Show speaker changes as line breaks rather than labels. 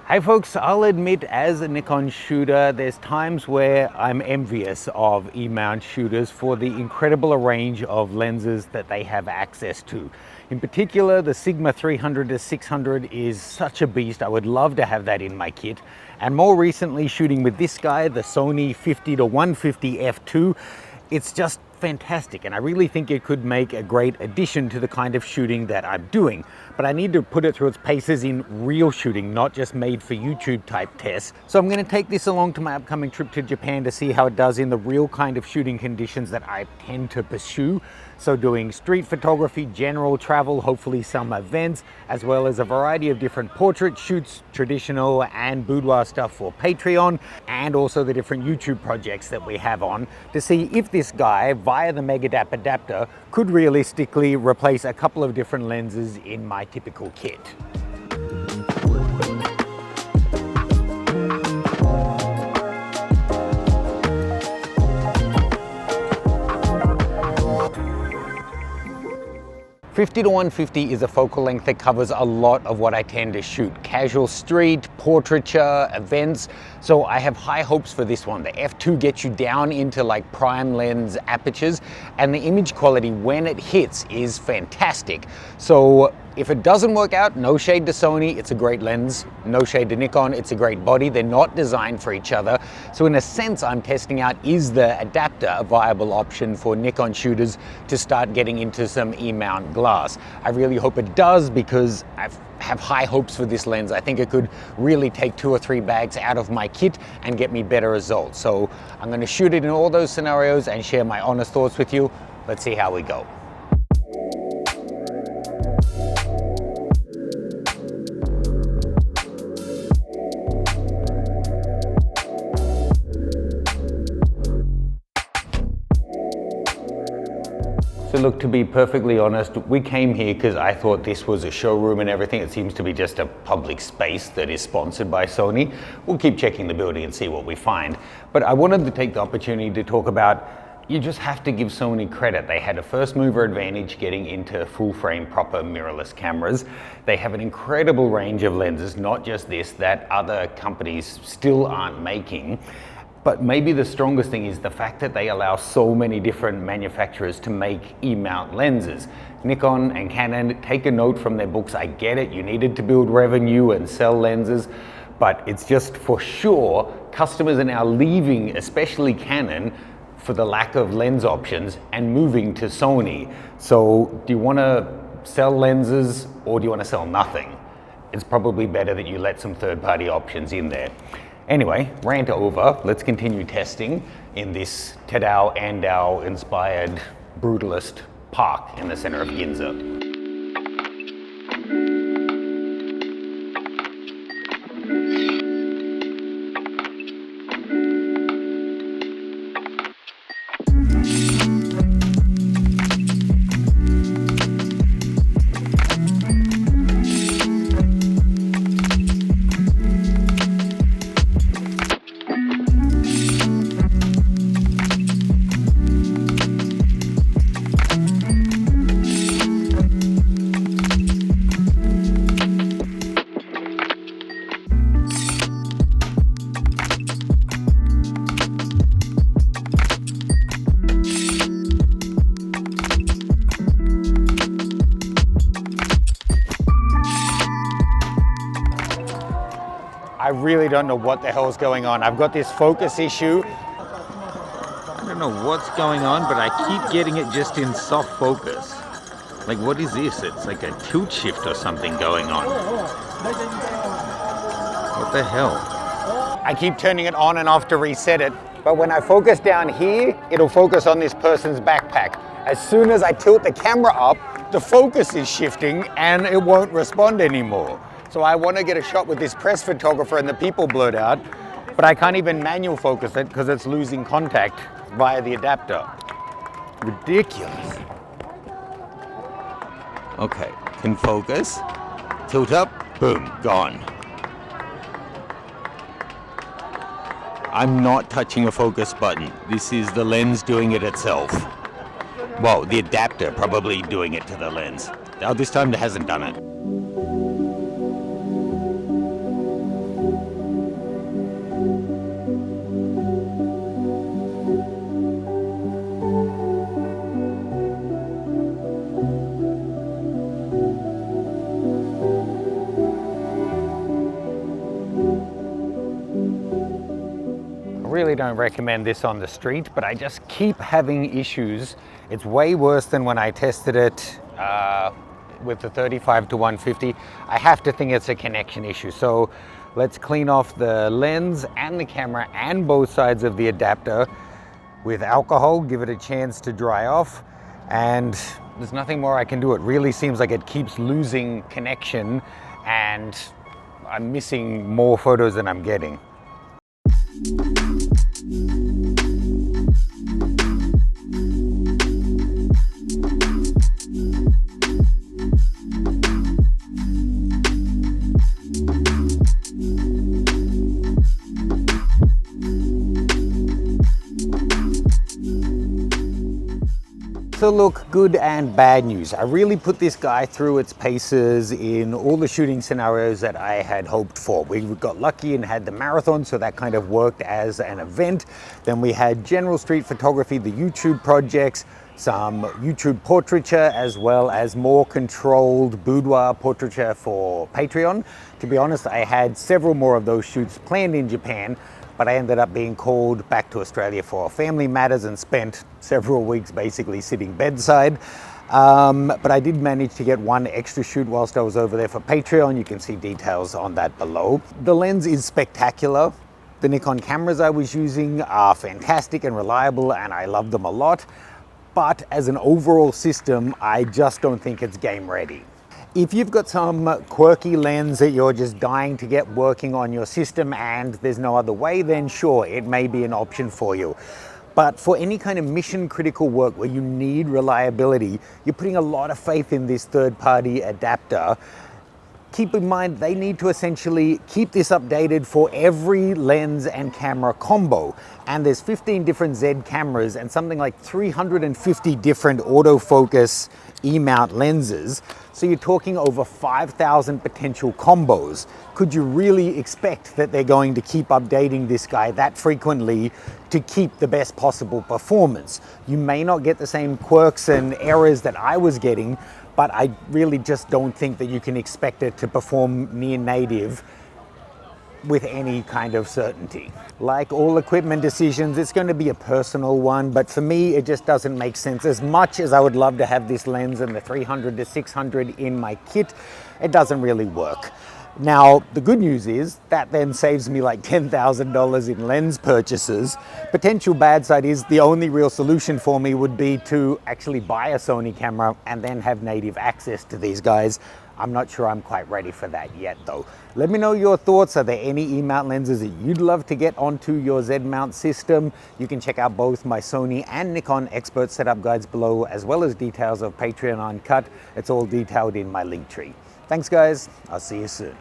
Hey folks, I'll admit as a Nikon shooter, there's times where I'm envious of E-mount shooters for the incredible range of lenses that they have access to. In particular, the Sigma 300 to 600 is such a beast. I would love to have that in my kit. And more recently, shooting with this guy, the Sony 50 to 150 f2, it's just fantastic, and I really think it could make a great addition to the kind of shooting that I'm doing. But I need to put it through its paces in real shooting, not just made for YouTube type tests. So I'm going to take this along to my upcoming trip to Japan to see how it does in the real kind of shooting conditions that I tend to pursue. So doing street photography, general travel, hopefully some events, as well as a variety of different portrait shoots, traditional and boudoir stuff for Patreon, and also the different YouTube projects that we have on, to see if this guy, via the Megadap adapter, could realistically replace a couple of different lenses in my typical kit. .50 to 150 is a focal length that covers a lot of what I tend to shoot. Casual street, portraiture, events. So I have high hopes for this one. The f2 gets you down into like prime lens apertures, and the image quality when it hits is fantastic. So if it doesn't work out, no shade to Sony, it's a great lens. No shade to Nikon, it's a great body. They're not designed for each other. So in a sense, I'm testing out, is the adapter a viable option for Nikon shooters to start getting into some E-mount glass? I really hope it does, because I have high hopes for this lens. I think it could really take 2 or 3 bags out of my kit and get me better results. So I'm gonna shoot it in all those scenarios and share my honest thoughts with you. Let's see how we go. So look, to be perfectly honest, we came here because I thought this was a showroom and everything. It seems to be just a public space that is sponsored by Sony. We'll keep checking the building and see what we find. But I wanted to take the opportunity to talk about, you just have to give Sony credit. They had a first mover advantage getting into full frame proper mirrorless cameras. They have an incredible range of lenses, not just this, that other companies still aren't making. But maybe the strongest thing is the fact that they allow so many different manufacturers to make E-mount lenses. Nikon and Canon, take a note from their books. I get it, you needed to build revenue and sell lenses, but it's just for sure customers are now leaving, especially Canon, for the lack of lens options and moving to Sony. So do you want to sell lenses or do you want to sell nothing? It's probably better that you let some third-party options in there. Anyway, rant over. Let's continue testing in this Tadao Andao inspired brutalist park in the center of Ginza. I really don't know what the hell's going on. I've got this focus issue. I don't know what's going on, but I keep getting it just in soft focus. Like, what is this? It's like a tilt shift or something going on. What the hell? I keep turning it on and off to reset it, but when I focus down here, it'll focus on this person's backpack. As soon as I tilt the camera up, the focus is shifting and it won't respond anymore. So I want to get a shot with this press photographer and the people blurred out, but I can't even manual focus it because it's losing contact via the adapter. Ridiculous. Okay, can focus, tilt up, boom, gone. I'm not touching a focus button. This is the lens doing it itself. Well, the adapter probably doing it to the lens. Now this time it hasn't done it. really don't recommend this on the street, but I just keep having issues. It's way worse than when I tested it with the 35 to 150. I have to think it's a connection issue. So let's clean off the lens and the camera and both sides of the adapter with alcohol, give it a chance to dry off, and there's nothing more I can do. It really seems like it keeps losing connection and I'm missing more photos than I'm getting. So look, good and bad news. I really put this guy through its paces in all the shooting scenarios that I had hoped for. We got lucky and had the marathon, so that kind of worked as an event. Then we had general street photography, the YouTube projects, some YouTube portraiture, as well as more controlled boudoir portraiture for Patreon. To be honest, I had several more of those shoots planned in Japan, but I ended up being called back to Australia for family matters and spent several weeks basically sitting bedside. But I did manage to get one extra shoot whilst I was over there for Patreon. You can see details on that below. The lens is spectacular. The Nikon cameras I was using are fantastic and reliable, and I love them a lot. But as an overall system, I just don't think it's game ready. If you've got some quirky lens that you're just dying to get working on your system and there's no other way, then sure, it may be an option for you. But for any kind of mission critical work where you need reliability, you're putting a lot of faith in this third-party adapter. Keep in mind, they need to essentially keep this updated for every lens and camera combo. And there's 15 different Z cameras and something like 350 different autofocus E-mount lenses. So you're talking over 5,000 potential combos. Could you really expect that they're going to keep updating this guy that frequently to keep the best possible performance? You may not get the same quirks and errors that I was getting, but I really just don't think that you can expect it to perform near native with any kind of certainty. Like all equipment decisions, it's going to be a personal one, but for me, it just doesn't make sense. As much as I would love to have this lens and the 300 to 600 in my kit, it doesn't really work. Now, the good news is that then saves me like $10,000 in lens purchases. Potential bad side is the only real solution for me would be to actually buy a Sony camera and then have native access to these guys. I'm not sure I'm quite ready for that yet though. Let me know your thoughts. Are there any E-mount lenses that you'd love to get onto your Z-mount system? You can check out both my Sony and Nikon expert setup guides below, as well as details of Patreon Uncut. It's all detailed in my link tree. Thanks guys, I'll see you soon.